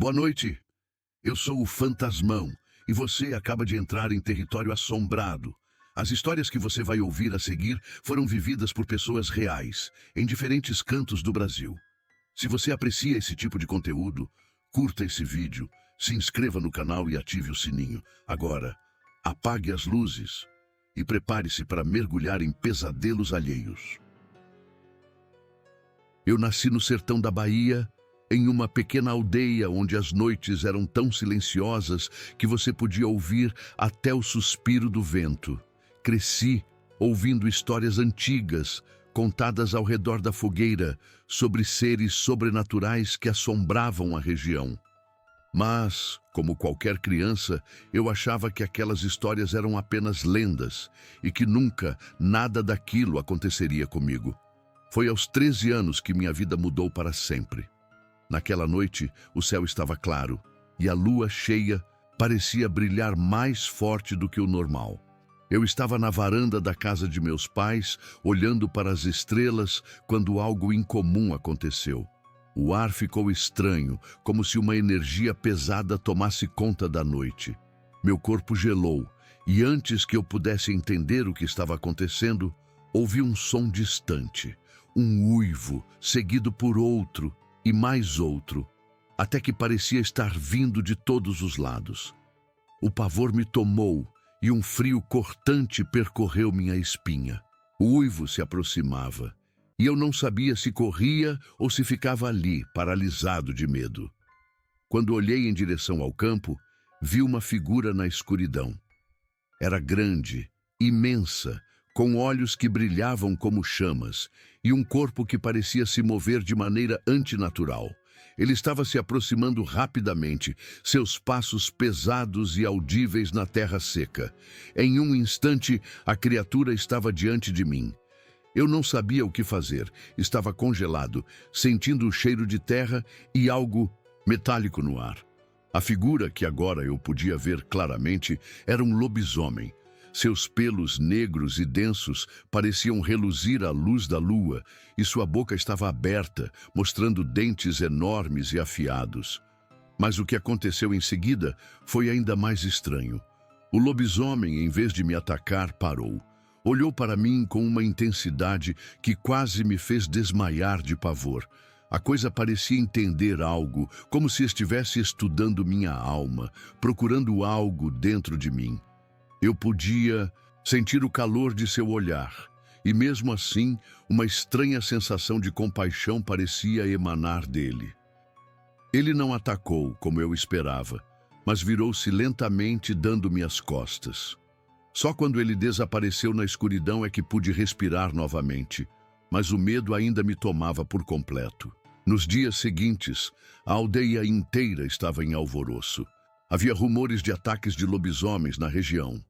Boa noite, eu sou o Fantasmão e você acaba de entrar em território assombrado. As histórias que você vai ouvir a seguir foram vividas por pessoas reais, em diferentes cantos do Brasil. Se você aprecia esse tipo de conteúdo, curta esse vídeo, se inscreva no canal e ative o sininho. Agora, apague as luzes e prepare-se para mergulhar em pesadelos alheios. Eu nasci no sertão da Bahia, em uma pequena aldeia onde as noites eram tão silenciosas que você podia ouvir até o suspiro do vento. Cresci ouvindo histórias antigas, contadas ao redor da fogueira, sobre seres sobrenaturais que assombravam a região. Mas, como qualquer criança, eu achava que aquelas histórias eram apenas lendas e que nunca nada daquilo aconteceria comigo. Foi aos 13 anos que minha vida mudou para sempre. Naquela noite, o céu estava claro e a lua cheia parecia brilhar mais forte do que o normal. Eu estava na varanda da casa de meus pais, olhando para as estrelas, quando algo incomum aconteceu. O ar ficou estranho, como se uma energia pesada tomasse conta da noite. Meu corpo gelou, e antes que eu pudesse entender o que estava acontecendo, ouvi um som distante, um uivo, seguido por outro e mais outro, até que parecia estar vindo de todos os lados. O pavor me tomou, e um frio cortante percorreu minha espinha. O uivo se aproximava, e eu não sabia se corria ou se ficava ali, paralisado de medo. Quando olhei em direção ao campo, vi uma figura na escuridão. Era grande, imensa, com olhos que brilhavam como chamas, e um corpo que parecia se mover de maneira antinatural. Ele estava se aproximando rapidamente, seus passos pesados e audíveis na terra seca. Em um instante, a criatura estava diante de mim. Eu não sabia o que fazer, estava congelado, sentindo o cheiro de terra e algo metálico no ar. A figura, que agora eu podia ver claramente, era um lobisomem. Seus pelos negros e densos pareciam reluzir à luz da lua, e sua boca estava aberta, mostrando dentes enormes e afiados. Mas o que aconteceu em seguida foi ainda mais estranho. O lobisomem, em vez de me atacar, parou. Olhou para mim com uma intensidade que quase me fez desmaiar de pavor. A coisa parecia entender algo, como se estivesse estudando minha alma, procurando algo dentro de mim. Eu podia sentir o calor de seu olhar, e mesmo assim, uma estranha sensação de compaixão parecia emanar dele. Ele não atacou, como eu esperava, mas virou-se lentamente, dando-me as costas. Só quando ele desapareceu na escuridão é que pude respirar novamente, mas o medo ainda me tomava por completo. Nos dias seguintes, a aldeia inteira estava em alvoroço. Havia rumores de ataques de lobisomens na região.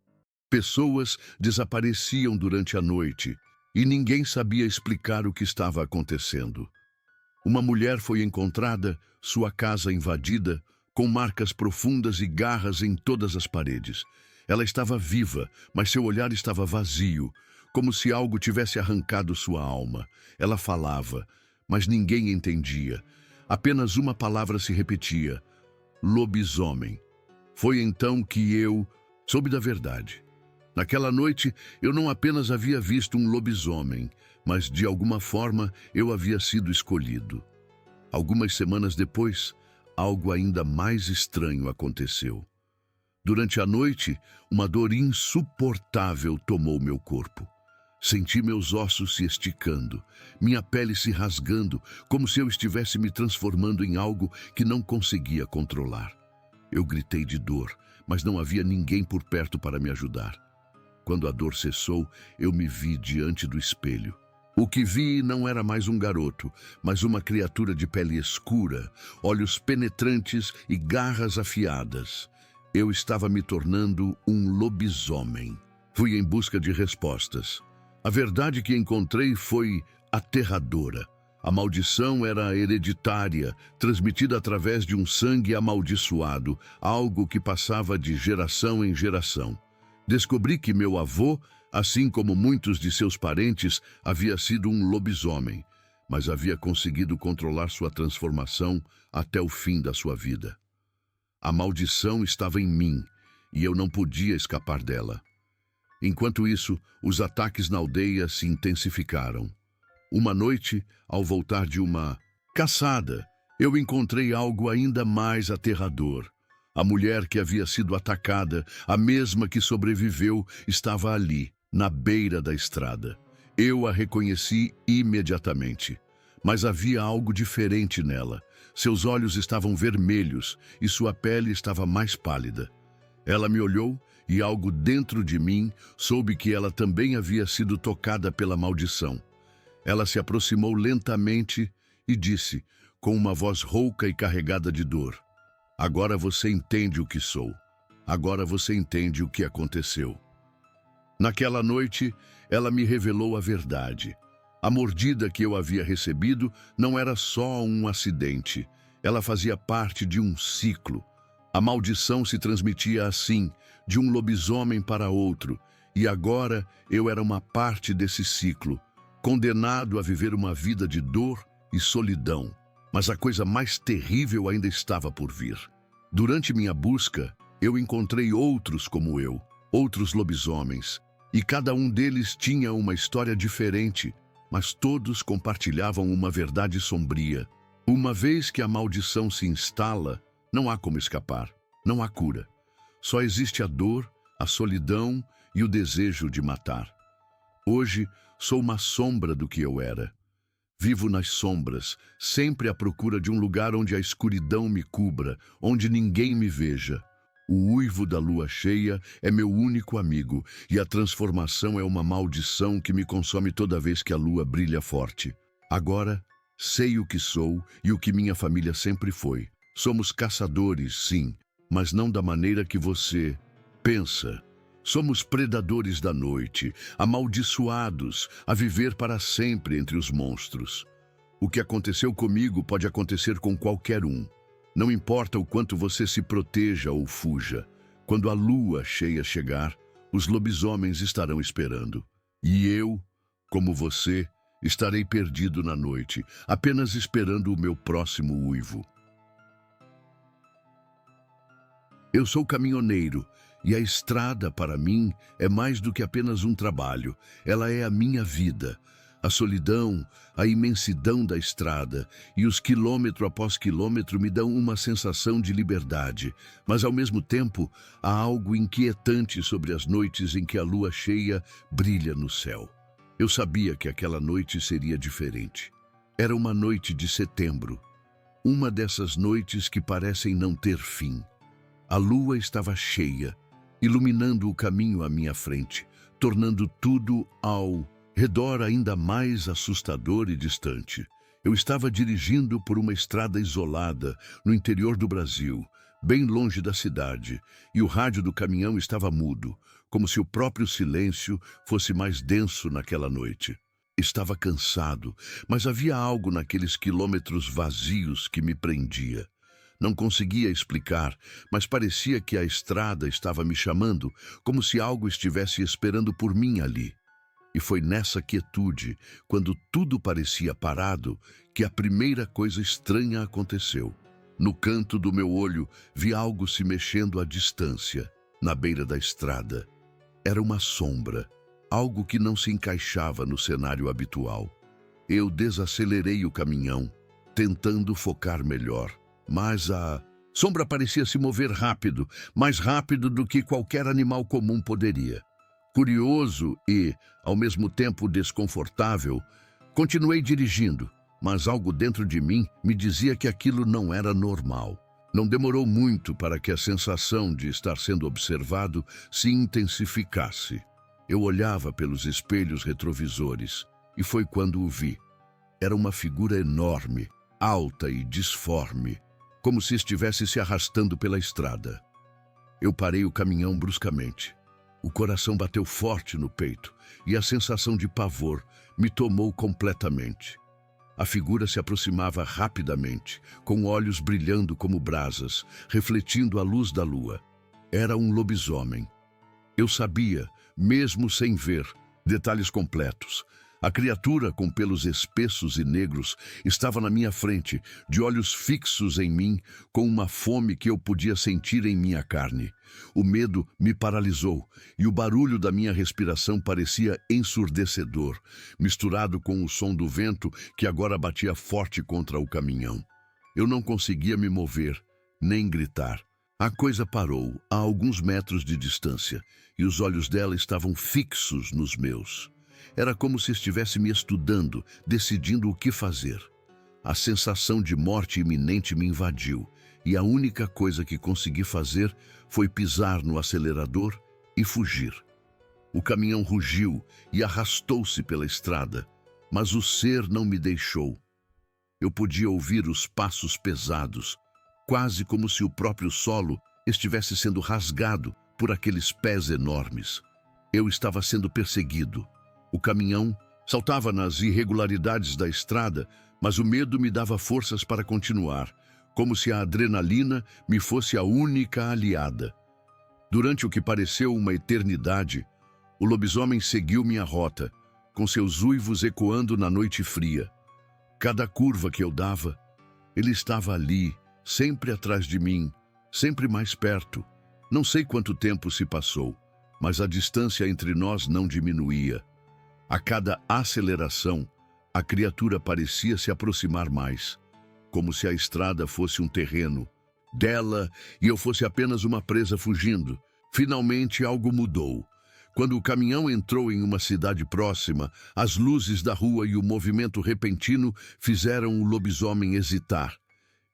Pessoas desapareciam durante a noite e ninguém sabia explicar o que estava acontecendo. Uma mulher foi encontrada, sua casa invadida, com marcas profundas e garras em todas as paredes. Ela estava viva, mas seu olhar estava vazio, como se algo tivesse arrancado sua alma. Ela falava, mas ninguém entendia. Apenas uma palavra se repetia: lobisomem. Foi então que eu soube da verdade. Naquela noite, eu não apenas havia visto um lobisomem, mas de alguma forma eu havia sido escolhido. Algumas semanas depois, algo ainda mais estranho aconteceu. Durante a noite, uma dor insuportável tomou meu corpo. Senti meus ossos se esticando, minha pele se rasgando, como se eu estivesse me transformando em algo que não conseguia controlar. Eu gritei de dor, mas não havia ninguém por perto para me ajudar. Quando a dor cessou, eu me vi diante do espelho. O que vi não era mais um garoto, mas uma criatura de pele escura, olhos penetrantes e garras afiadas. Eu estava me tornando um lobisomem. Fui em busca de respostas. A verdade que encontrei foi aterradora. A maldição era hereditária, transmitida através de um sangue amaldiçoado, algo que passava de geração em geração. Descobri que meu avô, assim como muitos de seus parentes, havia sido um lobisomem, mas havia conseguido controlar sua transformação até o fim da sua vida. A maldição estava em mim e eu não podia escapar dela. Enquanto isso, os ataques na aldeia se intensificaram. Uma noite, ao voltar de uma caçada, eu encontrei algo ainda mais aterrador. A mulher que havia sido atacada, a mesma que sobreviveu, estava ali, na beira da estrada. Eu a reconheci imediatamente, mas havia algo diferente nela. Seus olhos estavam vermelhos e sua pele estava mais pálida. Ela me olhou e algo dentro de mim soube que ela também havia sido tocada pela maldição. Ela se aproximou lentamente e disse, com uma voz rouca e carregada de dor: "Agora você entende o que sou. Agora você entende o que aconteceu." Naquela noite, ela me revelou a verdade. A mordida que eu havia recebido não era só um acidente. Ela fazia parte de um ciclo. A maldição se transmitia assim, de um lobisomem para outro, e agora eu era uma parte desse ciclo, condenado a viver uma vida de dor e solidão. Mas a coisa mais terrível ainda estava por vir. Durante minha busca, eu encontrei outros como eu, outros lobisomens, e cada um deles tinha uma história diferente, mas todos compartilhavam uma verdade sombria. Uma vez que a maldição se instala, não há como escapar, não há cura. Só existe a dor, a solidão e o desejo de matar. Hoje, sou uma sombra do que eu era. Vivo nas sombras, sempre à procura de um lugar onde a escuridão me cubra, onde ninguém me veja. O uivo da lua cheia é meu único amigo, e a transformação é uma maldição que me consome toda vez que a lua brilha forte. Agora, sei o que sou e o que minha família sempre foi. Somos caçadores, sim, mas não da maneira que você pensa. Somos predadores da noite, amaldiçoados a viver para sempre entre os monstros. O que aconteceu comigo pode acontecer com qualquer um. Não importa o quanto você se proteja ou fuja. Quando a lua cheia chegar, os lobisomens estarão esperando. E eu, como você, estarei perdido na noite, apenas esperando o meu próximo uivo. Eu sou caminhoneiro, e a estrada, para mim, é mais do que apenas um trabalho. Ela é a minha vida. A solidão, a imensidão da estrada e os quilômetro após quilômetro me dão uma sensação de liberdade. Mas, ao mesmo tempo, há algo inquietante sobre as noites em que a lua cheia brilha no céu. Eu sabia que aquela noite seria diferente. Era uma noite de setembro. Uma dessas noites que parecem não ter fim. A lua estava cheia, iluminando o caminho à minha frente, tornando tudo ao redor ainda mais assustador e distante. Eu estava dirigindo por uma estrada isolada, no interior do Brasil, bem longe da cidade, e o rádio do caminhão estava mudo, como se o próprio silêncio fosse mais denso naquela noite. Estava cansado, mas havia algo naqueles quilômetros vazios que me prendia. Não conseguia explicar, mas parecia que a estrada estava me chamando, como se algo estivesse esperando por mim ali. E foi nessa quietude, quando tudo parecia parado, que a primeira coisa estranha aconteceu. No canto do meu olho, vi algo se mexendo à distância, na beira da estrada. Era uma sombra, algo que não se encaixava no cenário habitual. Eu desacelerei o caminhão, tentando focar melhor. Mas a sombra parecia se mover rápido, mais rápido do que qualquer animal comum poderia. Curioso e, ao mesmo tempo, desconfortável, continuei dirigindo, mas algo dentro de mim me dizia que aquilo não era normal. Não demorou muito para que a sensação de estar sendo observado se intensificasse. Eu olhava pelos espelhos retrovisores e foi quando o vi. Era uma figura enorme, alta e disforme, como se estivesse se arrastando pela estrada. Eu parei o caminhão bruscamente. O coração bateu forte no peito e a sensação de pavor me tomou completamente. A figura se aproximava rapidamente, com olhos brilhando como brasas, refletindo a luz da lua. Era um lobisomem. Eu sabia, mesmo sem ver, detalhes completos. A criatura, com pelos espessos e negros, estava na minha frente, de olhos fixos em mim, com uma fome que eu podia sentir em minha carne. O medo me paralisou, e o barulho da minha respiração parecia ensurdecedor, misturado com o som do vento que agora batia forte contra o caminhão. Eu não conseguia me mover, nem gritar. A coisa parou, a alguns metros de distância, e os olhos dela estavam fixos nos meus. Era como se estivesse me estudando, decidindo o que fazer. A sensação de morte iminente me invadiu, e a única coisa que consegui fazer foi pisar no acelerador e fugir. O caminhão rugiu e arrastou-se pela estrada, mas o ser não me deixou. Eu podia ouvir os passos pesados, quase como se o próprio solo estivesse sendo rasgado por aqueles pés enormes. Eu estava sendo perseguido. O caminhão saltava nas irregularidades da estrada, mas o medo me dava forças para continuar, como se a adrenalina me fosse a única aliada. Durante o que pareceu uma eternidade, o lobisomem seguiu minha rota, com seus uivos ecoando na noite fria. Cada curva que eu dava, ele estava ali, sempre atrás de mim, sempre mais perto. Não sei quanto tempo se passou, mas a distância entre nós não diminuía. A cada aceleração, a criatura parecia se aproximar mais, como se a estrada fosse um terreno dela e eu fosse apenas uma presa fugindo. Finalmente algo mudou. Quando o caminhão entrou em uma cidade próxima, as luzes da rua e o movimento repentino fizeram o lobisomem hesitar.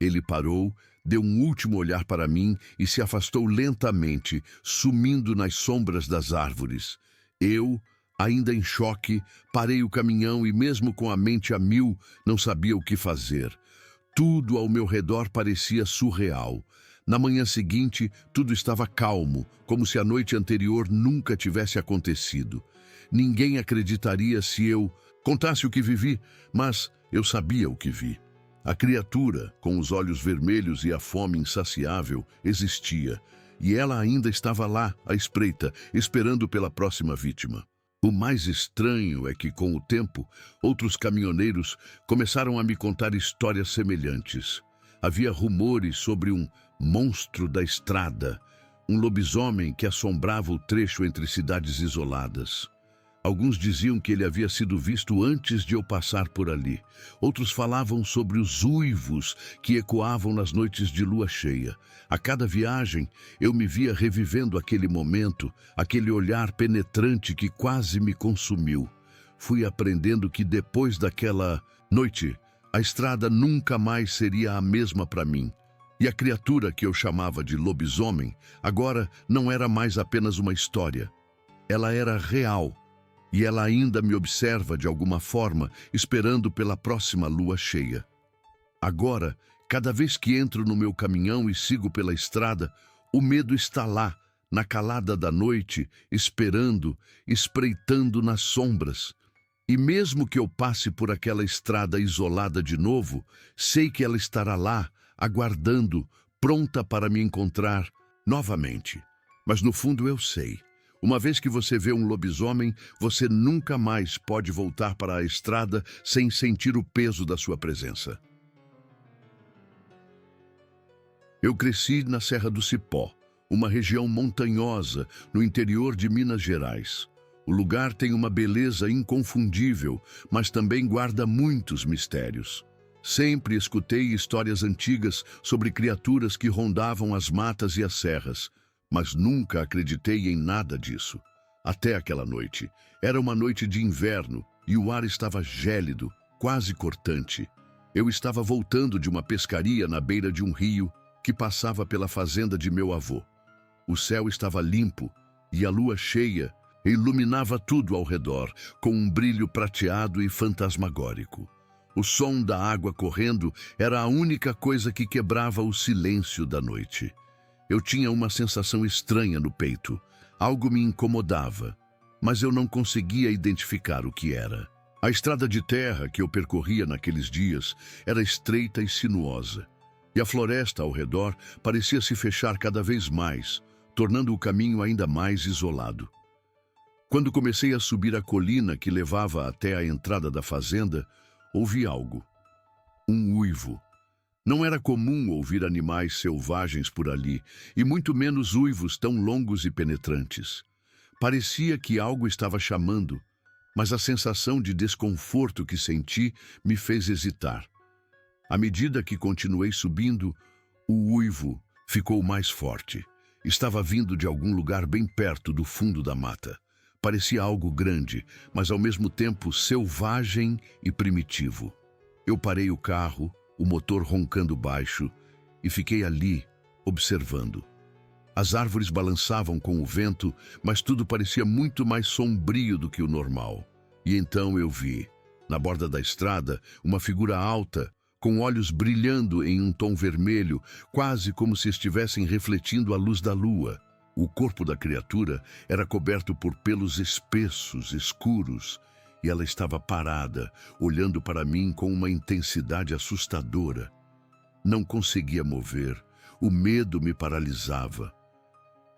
Ele parou, deu um último olhar para mim e se afastou lentamente, sumindo nas sombras das árvores. Eu, ainda em choque, parei o caminhão e, mesmo com a mente a mil, não sabia o que fazer. Tudo ao meu redor parecia surreal. Na manhã seguinte, tudo estava calmo, como se a noite anterior nunca tivesse acontecido. Ninguém acreditaria se eu contasse o que vivi, mas eu sabia o que vi. A criatura, com os olhos vermelhos e a fome insaciável, existia, e ela ainda estava lá, à espreita, esperando pela próxima vítima. O mais estranho é que, com o tempo, outros caminhoneiros começaram a me contar histórias semelhantes. Havia rumores sobre um monstro da estrada, um lobisomem que assombrava o trecho entre cidades isoladas. Alguns diziam que ele havia sido visto antes de eu passar por ali. Outros falavam sobre os uivos que ecoavam nas noites de lua cheia. A cada viagem, eu me via revivendo aquele momento, aquele olhar penetrante que quase me consumiu. Fui aprendendo que depois daquela noite, a estrada nunca mais seria a mesma para mim. E a criatura que eu chamava de lobisomem, agora não era mais apenas uma história. Ela era real. E ela ainda me observa de alguma forma, esperando pela próxima lua cheia. Agora, cada vez que entro no meu caminhão e sigo pela estrada, o medo está lá, na calada da noite, esperando, espreitando nas sombras. E mesmo que eu passe por aquela estrada isolada de novo, sei que ela estará lá, aguardando, pronta para me encontrar novamente. Mas no fundo eu sei. Uma vez que você vê um lobisomem, você nunca mais pode voltar para a estrada sem sentir o peso da sua presença. Eu cresci na Serra do Cipó, uma região montanhosa no interior de Minas Gerais. O lugar tem uma beleza inconfundível, mas também guarda muitos mistérios. Sempre escutei histórias antigas sobre criaturas que rondavam as matas e as serras, mas nunca acreditei em nada disso. Até aquela noite. Era uma noite de inverno e o ar estava gélido, quase cortante. Eu estava voltando de uma pescaria na beira de um rio que passava pela fazenda de meu avô. O céu estava limpo e a lua cheia iluminava tudo ao redor, com um brilho prateado e fantasmagórico. O som da água correndo era a única coisa que quebrava o silêncio da noite. Eu tinha uma sensação estranha no peito. Algo me incomodava, mas eu não conseguia identificar o que era. A estrada de terra que eu percorria naqueles dias era estreita e sinuosa, e a floresta ao redor parecia se fechar cada vez mais, tornando o caminho ainda mais isolado. Quando comecei a subir a colina que levava até a entrada da fazenda, ouvi algo. Um uivo. Não era comum ouvir animais selvagens por ali, e muito menos uivos tão longos e penetrantes. Parecia que algo estava chamando, mas a sensação de desconforto que senti me fez hesitar. À medida que continuei subindo, o uivo ficou mais forte. Estava vindo de algum lugar bem perto do fundo da mata. Parecia algo grande, mas ao mesmo tempo selvagem e primitivo. Eu parei o carro, o motor roncando baixo, e fiquei ali, observando. As árvores balançavam com o vento, mas tudo parecia muito mais sombrio do que o normal. E então eu vi, na borda da estrada, uma figura alta, com olhos brilhando em um tom vermelho, quase como se estivessem refletindo a luz da lua. O corpo da criatura era coberto por pelos espessos, escuros, e ela estava parada, olhando para mim com uma intensidade assustadora. Não conseguia mover, o medo me paralisava.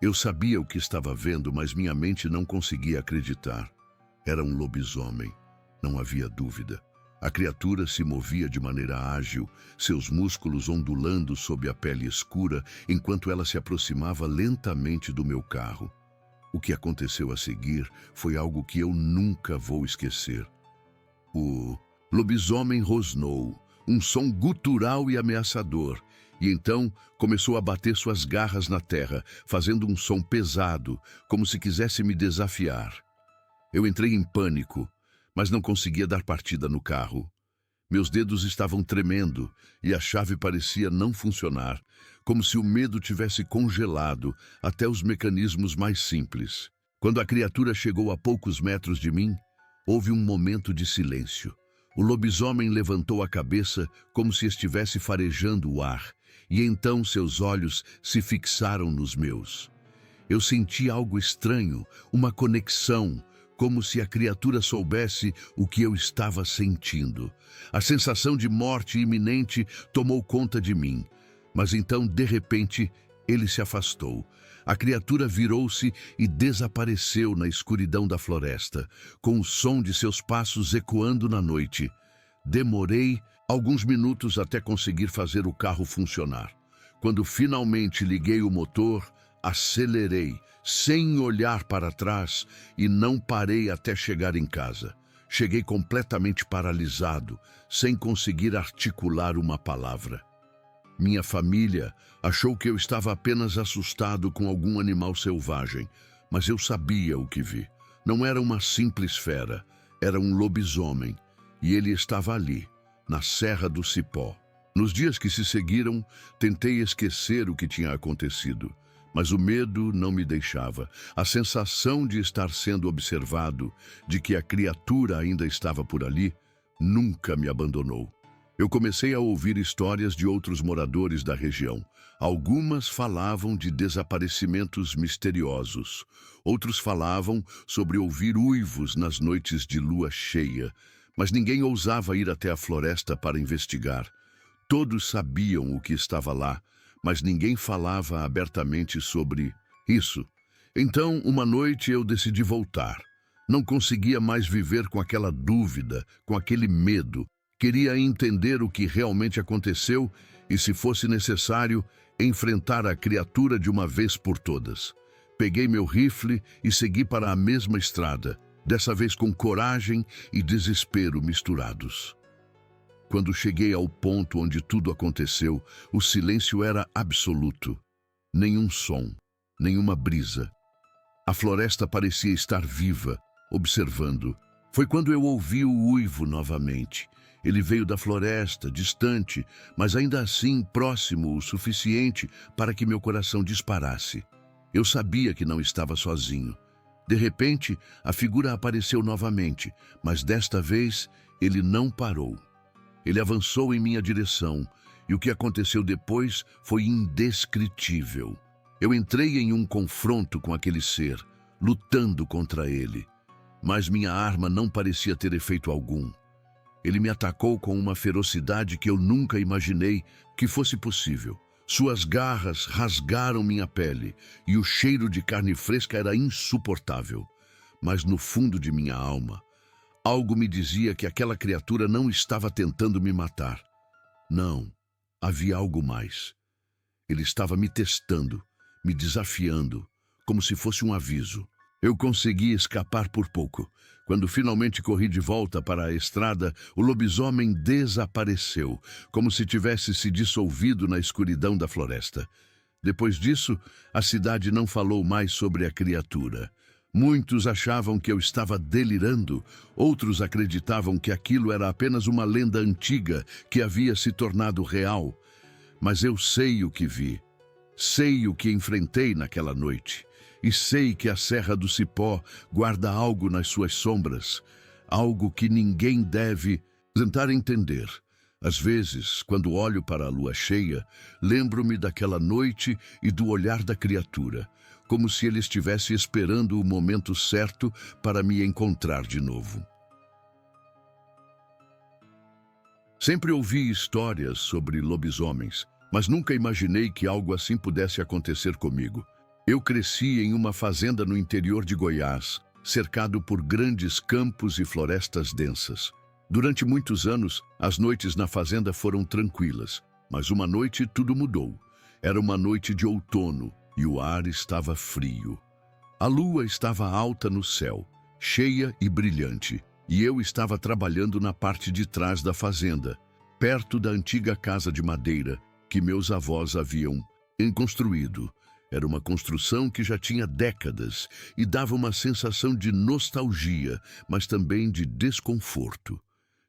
Eu sabia o que estava vendo, mas minha mente não conseguia acreditar. Era um lobisomem, não havia dúvida. A criatura se movia de maneira ágil, seus músculos ondulando sob a pele escura, enquanto ela se aproximava lentamente do meu carro. O que aconteceu a seguir foi algo que eu nunca vou esquecer. O lobisomem rosnou, um som gutural e ameaçador, e então começou a bater suas garras na terra, fazendo um som pesado, como se quisesse me desafiar. Eu entrei em pânico, mas não conseguia dar partida no carro. Meus dedos estavam tremendo e a chave parecia não funcionar, como se o medo tivesse congelado até os mecanismos mais simples. Quando a criatura chegou a poucos metros de mim, houve um momento de silêncio. O lobisomem levantou a cabeça como se estivesse farejando o ar, e então seus olhos se fixaram nos meus. Eu senti algo estranho, uma conexão, como se a criatura soubesse o que eu estava sentindo. A sensação de morte iminente tomou conta de mim. Mas então, de repente, ele se afastou. A criatura virou-se e desapareceu na escuridão da floresta, com o som de seus passos ecoando na noite. Demorei alguns minutos até conseguir fazer o carro funcionar. Quando finalmente liguei o motor, acelerei, sem olhar para trás, e não parei até chegar em casa. Cheguei completamente paralisado, sem conseguir articular uma palavra. Minha família achou que eu estava apenas assustado com algum animal selvagem, mas eu sabia o que vi. Não era uma simples fera, era um lobisomem, e ele estava ali, na Serra do Cipó. Nos dias que se seguiram, tentei esquecer o que tinha acontecido, mas o medo não me deixava. A sensação de estar sendo observado, de que a criatura ainda estava por ali, nunca me abandonou. Eu comecei a ouvir histórias de outros moradores da região. Algumas falavam de desaparecimentos misteriosos. Outros falavam sobre ouvir uivos nas noites de lua cheia. Mas ninguém ousava ir até a floresta para investigar. Todos sabiam o que estava lá, mas ninguém falava abertamente sobre isso. Então, uma noite eu decidi voltar. Não conseguia mais viver com aquela dúvida, com aquele medo. Queria entender o que realmente aconteceu e, se fosse necessário, enfrentar a criatura de uma vez por todas. Peguei meu rifle e segui para a mesma estrada, dessa vez com coragem e desespero misturados. Quando cheguei ao ponto onde tudo aconteceu, o silêncio era absoluto. Nenhum som, nenhuma brisa. A floresta parecia estar viva, observando. Foi quando eu ouvi o uivo novamente. Ele veio da floresta, distante, mas ainda assim próximo o suficiente para que meu coração disparasse. Eu sabia que não estava sozinho. De repente, a figura apareceu novamente, mas desta vez ele não parou. Ele avançou em minha direção, e o que aconteceu depois foi indescritível. Eu entrei em um confronto com aquele ser, lutando contra ele. Mas minha arma não parecia ter efeito algum. Ele me atacou com uma ferocidade que eu nunca imaginei que fosse possível. Suas garras rasgaram minha pele, e o cheiro de carne fresca era insuportável. Mas no fundo de minha alma, algo me dizia que aquela criatura não estava tentando me matar. Não, havia algo mais. Ele estava me testando, me desafiando, como se fosse um aviso. Eu consegui escapar por pouco. Quando finalmente corri de volta para a estrada, o lobisomem desapareceu, como se tivesse se dissolvido na escuridão da floresta. Depois disso, a cidade não falou mais sobre a criatura. Muitos achavam que eu estava delirando, outros acreditavam que aquilo era apenas uma lenda antiga que havia se tornado real. Mas eu sei o que vi, sei o que enfrentei naquela noite, e sei que a Serra do Cipó guarda algo nas suas sombras, algo que ninguém deve tentar entender. Às vezes, quando olho para a lua cheia, lembro-me daquela noite e do olhar da criatura, como se ele estivesse esperando o momento certo para me encontrar de novo. Sempre ouvi histórias sobre lobisomens, mas nunca imaginei que algo assim pudesse acontecer comigo. Eu cresci em uma fazenda no interior de Goiás, cercado por grandes campos e florestas densas. Durante muitos anos, as noites na fazenda foram tranquilas, mas uma noite tudo mudou. Era uma noite de outono e o ar estava frio. A lua estava alta no céu, cheia e brilhante, e eu estava trabalhando na parte de trás da fazenda, perto da antiga casa de madeira que meus avós haviam construído. Era uma construção que já tinha décadas e dava uma sensação de nostalgia, mas também de desconforto.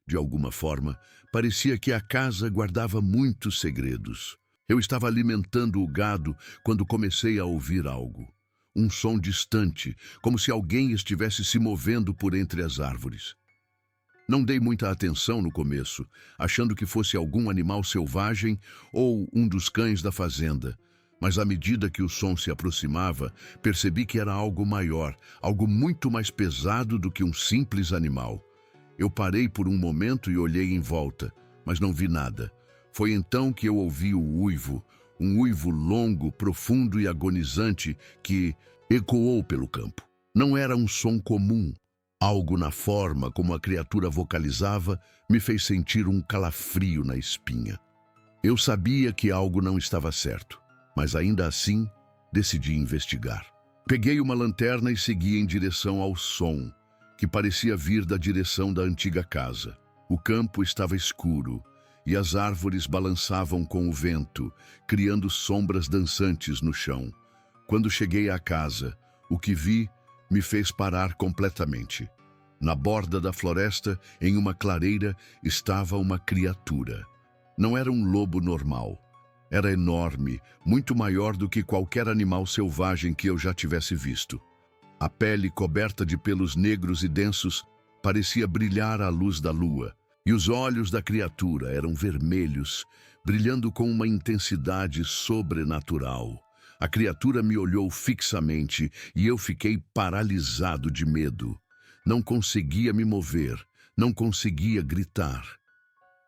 De alguma forma, parecia que a casa guardava muitos segredos. Eu estava alimentando o gado quando comecei a ouvir algo. Um som distante, como se alguém estivesse se movendo por entre as árvores. Não dei muita atenção no começo, achando que fosse algum animal selvagem ou um dos cães da fazenda. Mas à medida que o som se aproximava, percebi que era algo maior, algo muito mais pesado do que um simples animal. Eu parei por um momento e olhei em volta, mas não vi nada. Foi então que eu ouvi o uivo, um uivo longo, profundo e agonizante que ecoou pelo campo. Não era um som comum. Algo na forma como a criatura vocalizava me fez sentir um calafrio na espinha. Eu sabia que algo não estava certo. Mas ainda assim, decidi investigar. Peguei uma lanterna e segui em direção ao som, que parecia vir da direção da antiga casa. O campo estava escuro e as árvores balançavam com o vento, criando sombras dançantes no chão. Quando cheguei à casa, o que vi me fez parar completamente. Na borda da floresta, em uma clareira, estava uma criatura. Não era um lobo normal. Era enorme, muito maior do que qualquer animal selvagem que eu já tivesse visto. A pele, coberta de pelos negros e densos, parecia brilhar à luz da lua, e os olhos da criatura eram vermelhos, brilhando com uma intensidade sobrenatural. A criatura me olhou fixamente e eu fiquei paralisado de medo. Não conseguia me mover, não conseguia gritar.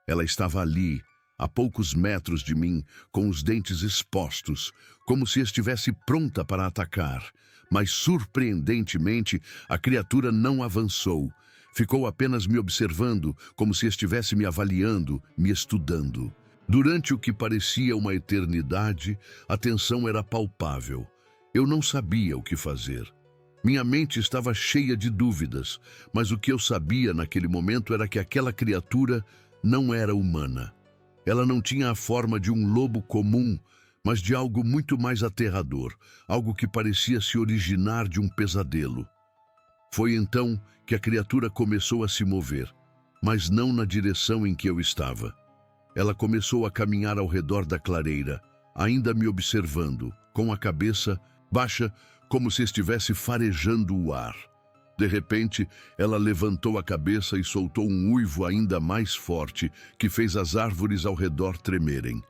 Ela estava ali, a poucos metros de mim, com os dentes expostos, como se estivesse pronta para atacar. Mas, surpreendentemente, a criatura não avançou. Ficou apenas me observando, como se estivesse me avaliando, me estudando. Durante o que parecia uma eternidade, a tensão era palpável. Eu não sabia o que fazer. Minha mente estava cheia de dúvidas, mas o que eu sabia naquele momento era que aquela criatura não era humana. Ela não tinha a forma de um lobo comum, mas de algo muito mais aterrador, algo que parecia se originar de um pesadelo. Foi então que a criatura começou a se mover, mas não na direção em que eu estava. Ela começou a caminhar ao redor da clareira, ainda me observando, com a cabeça baixa, como se estivesse farejando o ar. De repente, ela levantou a cabeça e soltou um uivo ainda mais forte, que fez as árvores ao redor tremerem.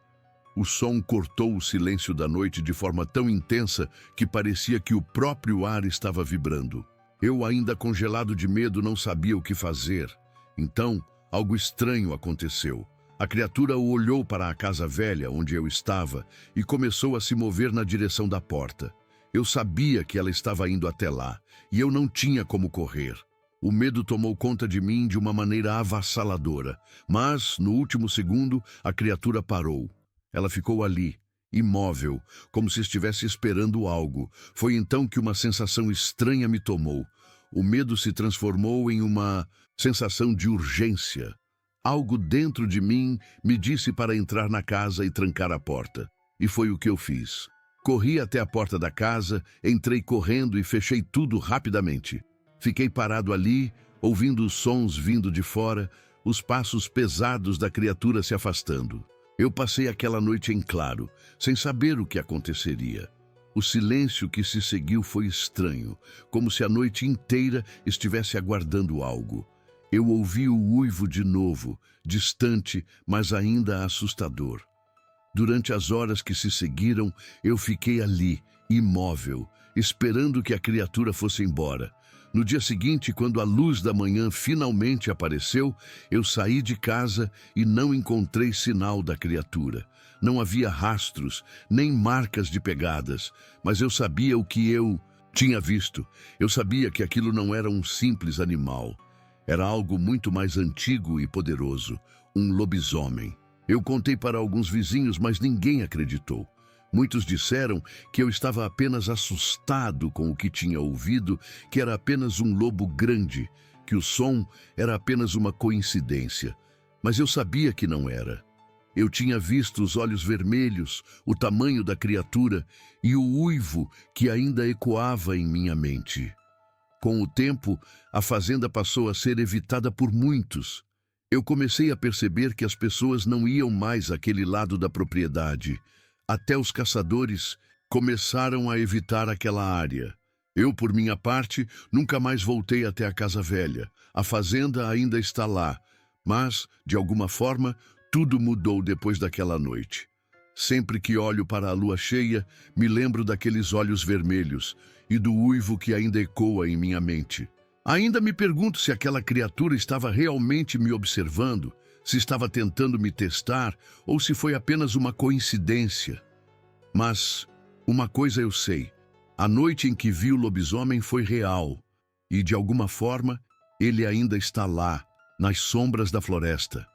O som cortou o silêncio da noite de forma tão intensa que parecia que o próprio ar estava vibrando. Eu, ainda congelado de medo, não sabia o que fazer. Então, algo estranho aconteceu. A criatura olhou para a casa velha onde eu estava e começou a se mover na direção da porta. Eu sabia que ela estava indo até lá, e eu não tinha como correr. O medo tomou conta de mim de uma maneira avassaladora, mas, no último segundo, a criatura parou. Ela ficou ali, imóvel, como se estivesse esperando algo. Foi então que uma sensação estranha me tomou. O medo se transformou em uma sensação de urgência. Algo dentro de mim me disse para entrar na casa e trancar a porta. E foi o que eu fiz. Corri até a porta da casa, entrei correndo e fechei tudo rapidamente. Fiquei parado ali, ouvindo os sons vindo de fora, os passos pesados da criatura se afastando. Eu passei aquela noite em claro, sem saber o que aconteceria. O silêncio que se seguiu foi estranho, como se a noite inteira estivesse aguardando algo. Eu ouvi o uivo de novo, distante, mas ainda assustador. Durante as horas que se seguiram, eu fiquei ali, imóvel, esperando que a criatura fosse embora. No dia seguinte, quando a luz da manhã finalmente apareceu, eu saí de casa e não encontrei sinal da criatura. Não havia rastros, nem marcas de pegadas, mas eu sabia o que eu tinha visto. Eu sabia que aquilo não era um simples animal. Era algo muito mais antigo e poderoso, um lobisomem. Eu contei para alguns vizinhos, mas ninguém acreditou. Muitos disseram que eu estava apenas assustado com o que tinha ouvido, que era apenas um lobo grande, que o som era apenas uma coincidência. Mas eu sabia que não era. Eu tinha visto os olhos vermelhos, o tamanho da criatura e o uivo que ainda ecoava em minha mente. Com o tempo, a fazenda passou a ser evitada por muitos. Eu comecei a perceber que as pessoas não iam mais àquele lado da propriedade. Até os caçadores começaram a evitar aquela área. Eu, por minha parte, nunca mais voltei até a casa velha. A fazenda ainda está lá, mas, de alguma forma, tudo mudou depois daquela noite. Sempre que olho para a lua cheia, me lembro daqueles olhos vermelhos e do uivo que ainda ecoa em minha mente. Ainda me pergunto se aquela criatura estava realmente me observando, se estava tentando me testar ou se foi apenas uma coincidência. Mas uma coisa eu sei, a noite em que vi o lobisomem foi real e, de alguma forma, ele ainda está lá, nas sombras da floresta.